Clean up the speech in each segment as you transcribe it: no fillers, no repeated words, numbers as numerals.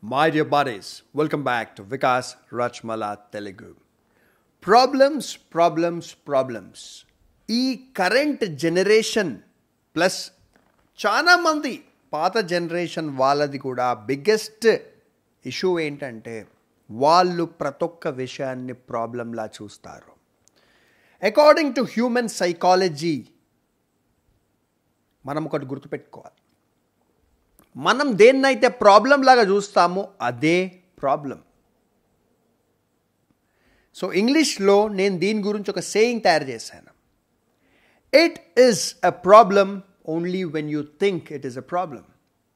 My dear buddies, welcome back to Vikas Rachmala Telugu. Problems. ఈ current generation plus చాలా మంది పాత generation వాళ్ళది కూడా బిగ్గెస్ట్ ఇష్యూ ఏంటంటే వాళ్ళు ప్రతి ఒక్క విషయాన్ని ప్రాబ్లంలా చూస్తారు. అకార్డింగ్ టు హ్యూమన్ సైకాలజీ మనం ఒకటి గుర్తుపెట్టుకోవాలి. మనం దేన్నైతే ప్రాబ్లం లాగా చూస్తామో అదే ప్రాబ్లం. సో ఇంగ్లీష్లో నేను దీని గురించి ఒక సేయింగ్ తయారు చేశాను. It is a problem only when you think it is a problem.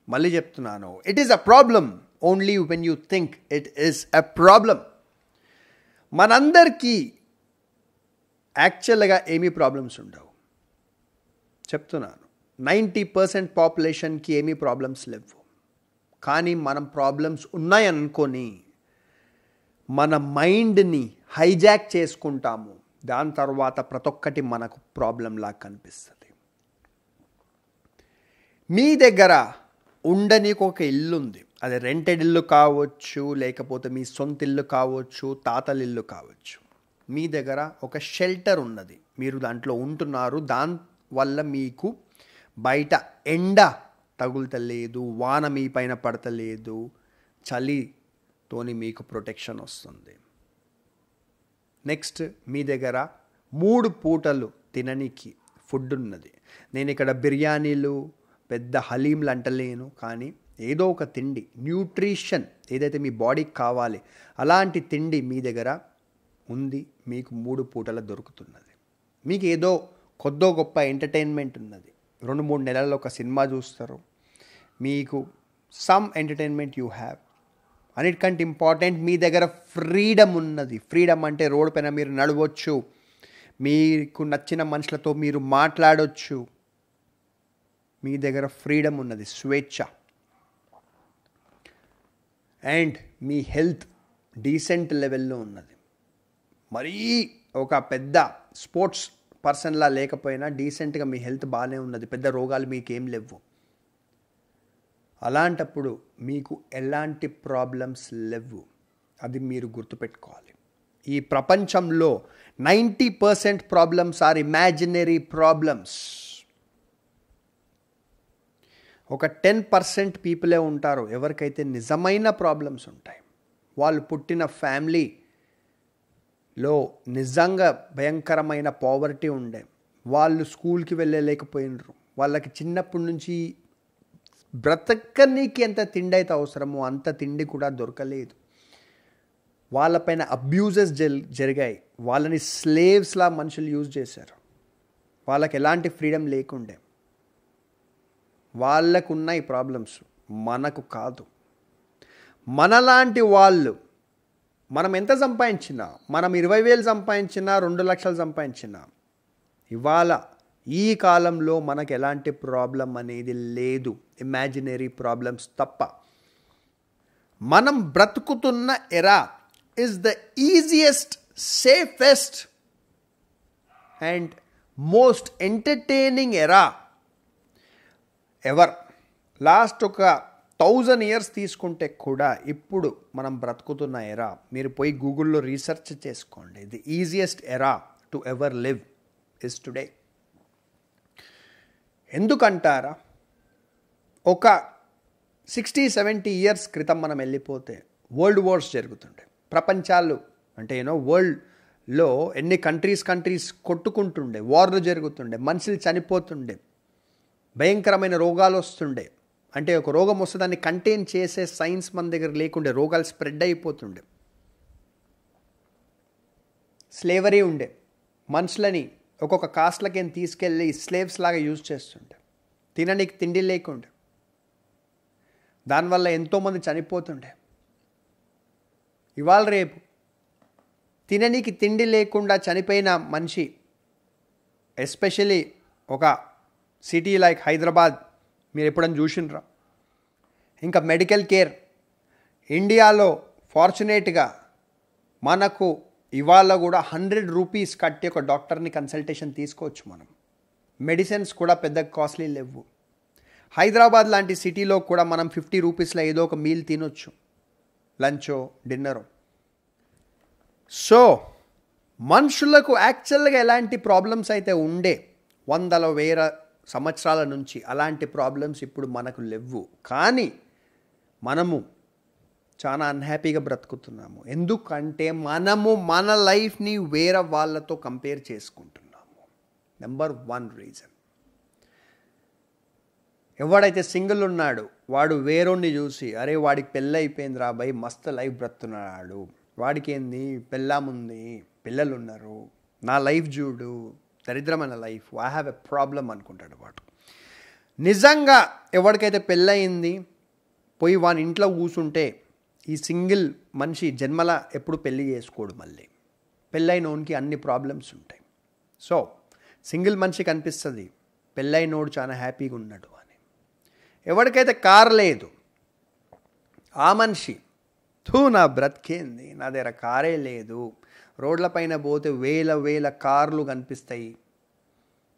మళ్ళీ చెప్తున్నాను, it is a problem only when you think it is a problem. మనందరికీ యాక్చువల్గా ఏమీ ప్రాబ్లమ్స్ ఉండవు. చెప్తున్నాను, 90% పాపులేషన్కి ఏమీ ప్రాబ్లమ్స్ లేవు. కానీ మనం ప్రాబ్లమ్స్ ఉన్నాయనుకొని మన మైండ్ని హైజాక్ చేసుకుంటాము. దాని తర్వాత ప్రతి ఒక్కటి మనకు ప్రాబ్లంలా కనిపిస్తుంది. మీ దగ్గర ఉండనీకు ఒక ఇల్లు ఉంది. అది రెంటెడ్ ఇల్లు కావచ్చు, లేకపోతే మీ సొంత ఇల్లు కావచ్చు, తాతల ఇల్లు కావచ్చు. మీ దగ్గర ఒక షెల్టర్ ఉన్నది, మీరు దాంట్లో ఉంటున్నారు. దానివల్ల మీకు బయట ఎండ తగులుతలేదు, వాన మీ పైన పడతలేదు, చలితోని మీకు ప్రొటెక్షన్ వస్తుంది. నెక్స్ట్, మీ దగ్గర 3 పూటలు తిననికి ఫుడ్ ఉన్నది. నేను ఇక్కడ బిర్యానీలు పెద్ద హలీంలు అంటలేను, కానీ ఏదో ఒక తిండి, న్యూట్రిషన్ ఏదైతే మీ బాడీకి కావాలి అలాంటి తిండి మీ దగ్గర ఉంది. మీకు 3 పూటల దొరుకుతున్నది. మీకు ఏదో కొద్దో గొప్ప ఎంటర్టైన్మెంట్ ఉన్నది. 2-3 నెలల్లో ఒక సినిమా చూస్తారు. మీకు సమ్ ఎంటర్టైన్మెంట్ యూ హ్యావ్. అన్నిటికంటే ఇంపార్టెంట్, మీ దగ్గర ఫ్రీడమ్ ఉన్నది. ఫ్రీడమ్ అంటే రోడ్ పైన మీరు నడవచ్చు, మీకు నచ్చిన మనుషులతో మీరు మాట్లాడవచ్చు. మీ దగ్గర ఫ్రీడమ్ ఉన్నది, స్వేచ్ఛ. అండ్ మీ హెల్త్ డీసెంట్ లెవెల్లో ఉన్నది. మరీ ఒక పెద్ద స్పోర్ట్స్ పర్సన్లా లేకపోయినా డీసెంట్గా మీ హెల్త్ బాగానే ఉన్నది. పెద్ద రోగాలు మీకేం లేవు. అలాంటప్పుడు మీకు ఎలాంటి ప్రాబ్లమ్స్ లేవు. అది మీరు గుర్తుపెట్టుకోవాలి. ఈ ప్రపంచంలో 90% ప్రాబ్లమ్స్ ఆర్ ఇమాజినరీ ప్రాబ్లమ్స్. ఒక 10% పీపులే ఉంటారు ఎవరికైతే నిజమైన ప్రాబ్లమ్స్ ఉంటాయి. వాళ్ళు పుట్టిన ఫ్యామిలీలో నిజంగా భయంకరమైన పావర్టీ ఉండే, వాళ్ళు స్కూల్కి వెళ్ళలేకపోయినరు. వాళ్ళకి చిన్నప్పటి నుంచి బ్రతకనీకి ఎంత తిండి అయితే అవసరమో అంత తిండి కూడా దొరకలేదు. వాళ్ళపైన అబ్యూజెస్ జరిగాయి. వాళ్ళని స్లేవ్స్లా మనుషులు యూజ్ చేశారు. వాళ్ళకి ఎలాంటి ఫ్రీడమ్ లేకుండే. వాళ్ళకు ఉన్నాయి ప్రాబ్లమ్స్, మనకు కాదు. మనలాంటి వాళ్ళు, మనం ఎంత సంపాదించినా, మనం 20,000 సంపాదించినా, 2 లక్షలు సంపాదించినా, ఇవాళ ఈ కాలంలో మనకు ఎలాంటి ప్రాబ్లం అనేది లేదు, ఇమాజినరీ ప్రాబ్లమ్స్ తప్ప. మనం బ్రతుకుతున్న ఎరా is the easiest, safest and most entertaining ఎరా ఎవర్. లాస్ట్ ఒక 1000 years తీసుకుంటే కూడా ఇప్పుడు మనం బ్రతుకుతున్న ఎరా, మీరు పోయి గూగుల్లో రీసెర్చ్ చేసుకోండి. The easiest era to ever live is today. ఎందుకంటారా? ఒక 60-70 years క్రితం మనం వెళ్ళిపోతే వరల్డ్ వార్స్ జరుగుతుండే. ప్రపంచాలు అంటే వరల్డ్లో ఎన్ని కంట్రీస్ కొట్టుకుంటుండే, వార్లు జరుగుతుండే, మనుషులు చనిపోతుండే, భయంకరమైన రోగాలు వస్తుండే. అంటే ఒక రోగం వస్తే దాన్ని కంటైన్ చేసే సైన్స్ మన దగ్గర లేకుండే, రోగాలు స్ప్రెడ్ అయిపోతుండే. స్లేవరీ ఉండే, మనుషులని ఒక్కొక్క కాస్ట్లకి తీసుకెళ్ళి స్లేవ్స్ లాగా యూజ్ చేస్తుండే. తినడానికి తిండి లేకుండే, దానివల్ల ఎంతోమంది చనిపోతుండే. ఇవాళ రేపు తిననీకి తిండి లేకుండా చనిపోయిన మనిషి, ఎస్పెషలీ ఒక సిటీ లైక్ హైదరాబాద్ మీరు ఎప్పుడైనా చూసినరా? ఇంకా మెడికల్ కేర్ ఇండియాలో ఫార్చునేట్గా మనకు ఇవాళ కూడా 100 రూపీస్ కట్టి ఒక డాక్టర్ని కన్సల్టేషన్ తీసుకోవచ్చు మనం. మెడిసిన్స్ కూడా పెద్ద కాస్ట్లీ లేవు. హైదరాబాద్ లాంటి సిటీలో కూడా మనం 50 రూపీస్లో ఏదో ఒక మీల్ తినొచ్చు. లంచో డిన్నరో. సో మనుషులకు యాక్చువల్గా ఎలాంటి ప్రాబ్లమ్స్ అయితే ఉండే వందల వేల సంవత్సరాల నుంచి, అలాంటి ప్రాబ్లమ్స్ ఇప్పుడు మనకు లేవు. కానీ మనము చాలా అన్హ్యాపీగా బ్రతుకుతున్నాము. ఎందుకంటే మనము మన లైఫ్ని వేరే వాళ్ళతో కంపేర్ చేసుకుంటున్నాము. Number 1 reason. ఎవడైతే సింగిల్ ఉన్నాడు వాడు వేరోని చూసి, అరే వాడికి పెళ్ళి అయిపోయింది రా భయ్, మస్తు లైఫ్ బ్రతున్నాడు, వాడికి ఏంది పెళ్ళాముంది, పిల్లలు ఉన్నారు, నా లైఫ్ చూడు దరిద్రమైన life, I have a problem అనుకుంటాడు వాడు. నిజంగా ఎవరికైతే పెళ్ళయింది పోయి వాని ఇంట్లో కూర్చుంటే ఈ సింగిల్ మనిషి జన్మల ఎప్పుడు పెళ్ళి చేసుకోడు. మళ్ళీ పెళ్ళైనోనికి అన్ని ప్రాబ్లమ్స్ ఉంటాయి. సో సింగిల్ మనిషికి అనిపిస్తుంది పెళ్ళైనోడు చాలా హ్యాపీగా ఉన్నాడు అని. ఎవరికైతే కార్ లేదు ఆ మనిషి, నా బ్రతికేంది, నా దగ్గర కారే లేదు, రోడ్లపైన పోతే వేల కార్లు కనిపిస్తాయి,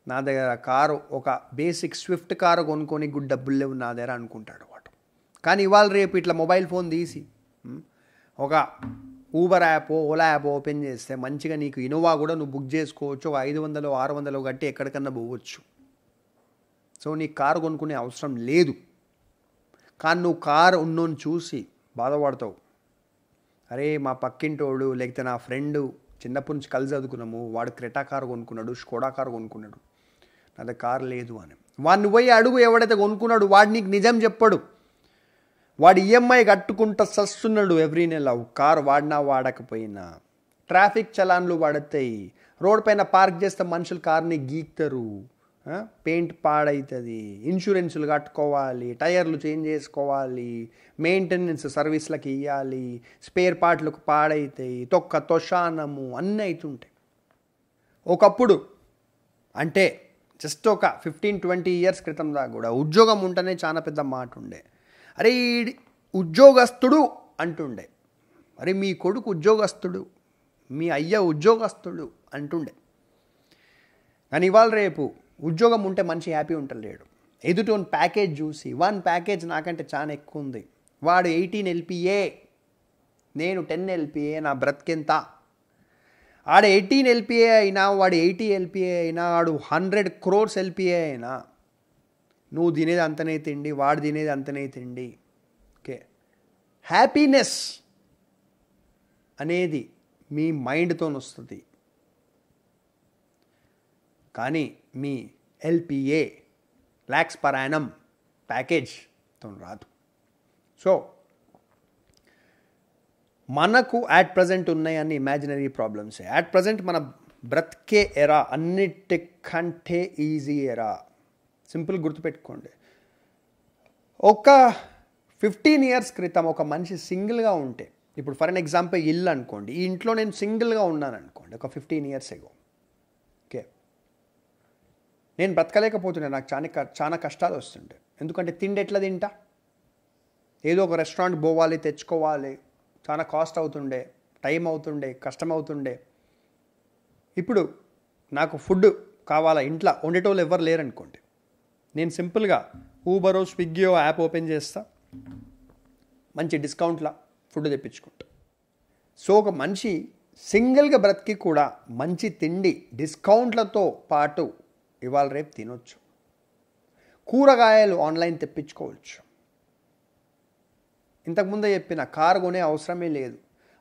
నా దగ్గర కారు ఒక బేసిక్ స్విఫ్ట్ కారు కొనుక్కొని గుడ్ డబ్బులు లేవు నా దగ్గర అనుకుంటాడు వాడు. కానీ ఇవాళ రేపు ఇట్లా మొబైల్ ఫోన్ తీసి ఒక Uber app Ola app open చేస్తే మంచిగా నీకు ఇనోవా కూడా నువ్వు బుక్ చేసుకోవచ్చు. ఒక 500 600 కట్టి ఎక్కడికన్నా పోవచ్చు. సో నీకు కారు కొనుక్కునే అవసరం లేదు. కానీ నువ్వు కారు ఉన్నోని చూసి బాధపడతావు. అరే మా పక్కింటోడు లేకపోతే నా ఫ్రెండు చిన్నప్పటి నుంచి కలిసి చదువుకున్నాము, వాడు క్రెటా కారు కొనుక్కున్నాడు, స్కోడా కారు కొనుక్కున్నాడు, నా దగ్గర కారు లేదు అని. వాడిని పోయి అడుగు, ఎవడైతే కొనుక్కున్నాడు వాడు నీకు నిజం చెప్పడు. వాడు ఈఎంఐ కట్టుకుంటా సస్తున్నాడు ఎవ్రీ నెల. కారు వాడినా వాడకపోయినా ట్రాఫిక్ చలాన్లు పడతాయి. రోడ్ పైన పార్క్ చేస్తే మనుషులు కార్ని గీక్తారు, పెయింట్ పాడవుతుంది, ఇన్సూరెన్సులు కట్టుకోవాలి, టైర్లు చేంజ్ చేసుకోవాలి, మెయింటెనెన్స్ సర్వీస్లకు ఇవ్వాలి, స్పేర్ పార్ట్లకు పాడవుతాయి, తొషానము అన్నీ అవుతుంటాయి. ఒకప్పుడు అంటే జస్ట్ ఒక 15-20 ఇయర్స్ క్రితం దాకా కూడా ఉద్యోగం ఉంటేనే చాలా పెద్ద మాట ఉండే. అరే ఉద్యోగస్తుడు అంటుండే, అరే మీ కొడుకు ఉద్యోగస్తుడు, మీ అయ్య ఉద్యోగస్తుడు అంటుండే. కానీ ఇవాళ రేపు ఉద్యోగం ఉంటే మనిషి హ్యాపీ ఉంటలేడు. ఎదుటోని ప్యాకేజ్ చూసి, వన్ ప్యాకేజ్ నాకంటే చాలా ఎక్కువ ఉంది, వాడు 18 LPA, నేను 10 LPA, నా బ్రతికెంత. ఆడ 18 LPA అయినా, వాడు 80 LPA అయినా, వాడు 100 crores LPA అయినా, నువ్వు తినేది అంతనే తిండి, వాడు తినేది అంతనే తిండి. ఓకే, హ్యాపీనెస్ అనేది మీ మైండ్తో వస్తుంది, కానీ మీ LPA lakhs per annum ప్యాకేజ్తో రాదు. సో మనకు యాట్ ప్రజెంట్ ఉన్నాయన్ని ఇమాజినరీ ప్రాబ్లమ్సే. యాట్ ప్రజెంట్ మన బ్రతికే ఎరా అన్నిటికంటే ఈజీ ఎరా. సింపుల్ గుర్తుపెట్టుకోండి, ఒక 15 years క్రితం ఒక మనిషి సింగిల్గా ఉంటే, ఇప్పుడు ఫర్ అన్ ఎగ్జాంపుల్ ఇల్లు అనుకోండి, ఈ ఇంట్లో నేను సింగిల్గా ఉన్నాను అనుకోండి ఒక 15 years ago. ఓకే, నేను బ్రతకలేకపోతుండే, నాకు చాలా కష్టాలు వస్తుండే. ఎందుకంటే తిండి ఎట్లా తింటా, ఏదో ఒక రెస్టారెంట్ పోవాలి, తెచ్చుకోవాలి, చాలా కాస్ట్ అవుతుండే, టైం అవుతుండే, కష్టం అవుతుండే. ఇప్పుడు నాకు ఫుడ్ కావాలా, ఇంట్లో వండేటోళ్ళు ఎవరు లేరనుకోండి, నేను సింపుల్గా ఊబరో స్విగ్గీయో యాప్ ఓపెన్ చేస్తా, మంచి డిస్కౌంట్లా ఫుడ్ తెప్పించుకుంటా. సో ఒక మనిషి సింగిల్గా బ్రతికి కూడా మంచి తిండి డిస్కౌంట్లతో పాటు ఇవాళ రేపు తినొచ్చు. కూరగాయలు ఆన్లైన్ తెప్పించుకోవచ్చు. ఇంతకుముందే చెప్పిన కారు కొనే అవసరమే లేదు.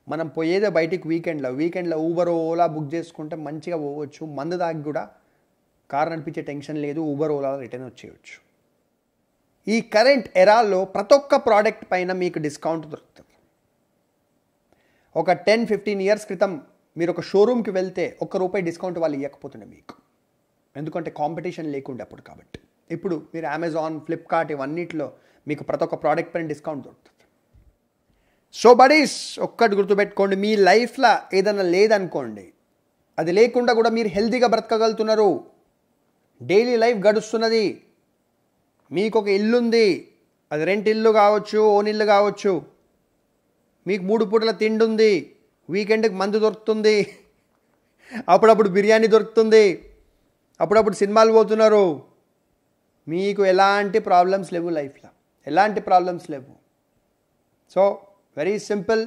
మనం పోయేదే బయటికి వీకెండ్లో ఊబర్ ఓలా బుక్ చేసుకుంటే మంచిగా పోవచ్చు. మందు దాగి కూడా కారు నడిపించే టెన్షన్ లేదు, ఊబర్ ఓలా రిటర్న్ వచ్చేయచ్చు. ఈ కరెంట్ ఎరాల్లో ప్రతి ఒక్క ప్రోడక్ట్ పైన మీకు డిస్కౌంట్ దొరుకుతుంది. ఒక 10-15 years క్రితం మీరు ఒక షోరూమ్కి వెళ్తే ₹1 డిస్కౌంట్ వాళ్ళు ఇవ్వకపోతుండే మీకు, ఎందుకంటే కాంపిటీషన్ లేకుండే అప్పుడు. కాబట్టి ఇప్పుడు మీరు అమెజాన్, ఫ్లిప్కార్ట్ ఇవన్నిటిలో మీకు ప్రతి ఒక్క ప్రోడక్ట్ పైన డిస్కౌంట్ దొరుకుతుంది. సో బడీస్, ఒక్కటి గుర్తుపెట్టుకోండి, మీ లైఫ్లో ఏదైనా లేదనుకోండి, అది లేకుండా కూడా మీరు హెల్తీగా బ్రతకగలుగుతున్నారు, డైలీ లైఫ్ గడుస్తున్నది, మీకు ఒక ఇల్లు ఉంది, అది రెంట్ ఇల్లు కావచ్చు, ఓన్ ఇల్లు కావచ్చు, మీకు 3 పూటల తిండి ఉంది, వీకెండ్కి మందు దొరుకుతుంది, అప్పుడప్పుడు బిర్యానీ దొరుకుతుంది, అప్పుడప్పుడు సినిమాలు పోతున్నారు, మీకు ఎలాంటి ప్రాబ్లమ్స్ లేవు లైఫ్లో, ఎలాంటి ప్రాబ్లమ్స్ లేవు. So very simple.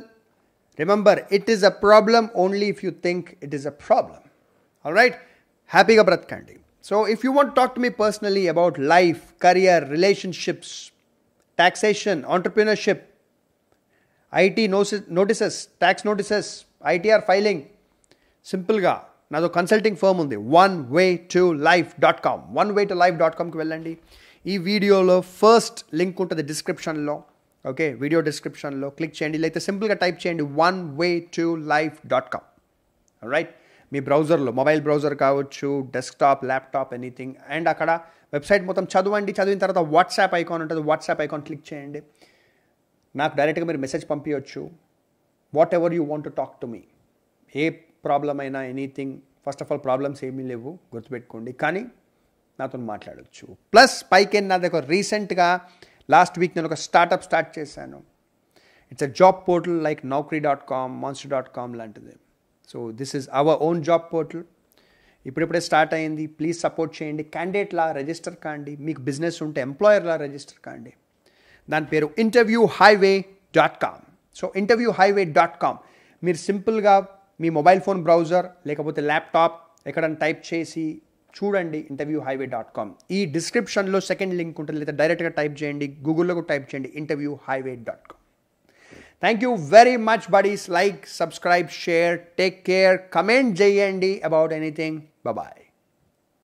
Remember, it is a problem only if you think it is a problem. All right, హ్యాపీగా బ్రతకండి. So if you want talk to me personally about life, career, relationships, taxation, entrepreneurship, IT notices, tax notices, ITR filing, సింపుల్గా నాదో consulting firm ఉంది, onewaytolife.com. onewaytolife.comకి వెళ్ళండి. ఈ వీడియోలో first link ఉంటుంది డిస్క్రిప్షన్లో. ఓకే, వీడియో డిస్క్రిప్షన్లో క్లిక్ చేయండి, లేకపోతే సింపుల్గా టైప్ చేయండి onewaytolife.com. రైట్, మీ బ్రౌజర్లో, మొబైల్ బ్రౌజర్ కావచ్చు, డెస్క్టాప్, ల్యాప్టాప్, ఎనీథింగ్. అండ్ అక్కడ వెబ్సైట్ మొత్తం చదవండి. చదివిన తర్వాత వాట్సాప్ ఐకాన్ ఉంటుంది, వాట్సాప్ ఐకాన్ క్లిక్ చేయండి. నాకు డైరెక్ట్గా మీరు మెసేజ్ పంపించవచ్చు. Whatever you want to talk to me, ఏ ప్రాబ్లం అయినా, anything. First of all problems ఏమీ లేవు, గుర్తుపెట్టుకోండి, కానీ నాతో మాట్లాడవచ్చు. ప్లస్ పైకి నా దగ్గర రీసెంట్గా లాస్ట్ వీక్ నేను ఒక స్టార్ట్అప్ స్టార్ట్ చేశాను. It's a job portal like naukri.com, monster.com లాంటిది. So this is our own job portal. ఇప్పుడిప్పుడే స్టార్ట్ అయింది. ప్లీజ్ సపోర్ట్ చేయండి. క్యాండిడేట్లా రిజిస్టర్ కాండి, మీకు బిజినెస్ ఉంటే ఎంప్లాయర్లా రిజిస్టర్ కాండి. దాని పేరు interviewhighway.com. సో interviewhighway.com మీరు సింపుల్గా మీ మొబైల్ ఫోన్ బ్రౌజర్ లేకపోతే ల్యాప్టాప్ ఎక్కడైనా టైప్ చేసి చూడండి, interviewhighway.com. ఈ డిస్క్రిప్షన్లో సెకండ్ లింక్ ఉంటుంది, లేదా డైరెక్ట్గా టైప్ చేయండి, గూగుల్లో కూడా టైప్ చేయండి interviewhighway.com. Thank you very much, buddies. Like, subscribe, share, take care, comment చేయండి about anything. Bye-bye.